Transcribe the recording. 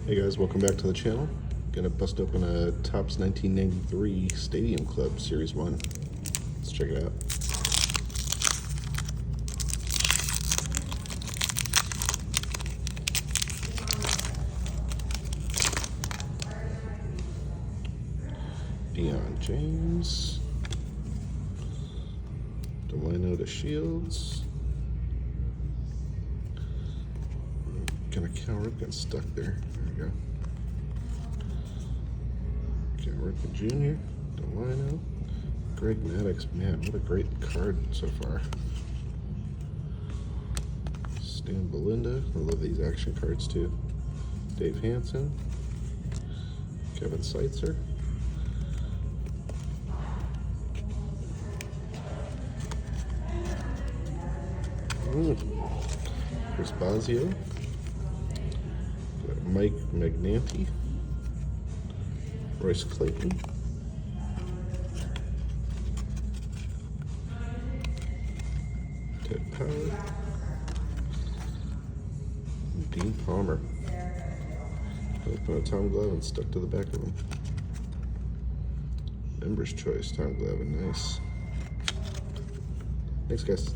Hey guys, welcome back to the channel. Gonna bust open a Topps 1993 Stadium Club Series 1. Let's check it out. Deion James. Delano to Shields. Kind of Cal Ripken stuck there. There we go. Cal Ripken Jr., Delano, Greg Maddux. Man, what a great card so far. Stan Belinda. I love these action cards too. Dave Hansen, Kevin Seitzer. Chris Bosio. Mike Magnanti, Royce Clayton, Ted Power, and Dean Palmer. Put a Tom Glavine stuck to the back of him. Member's Choice, Tom Glavine, nice. Thanks guys.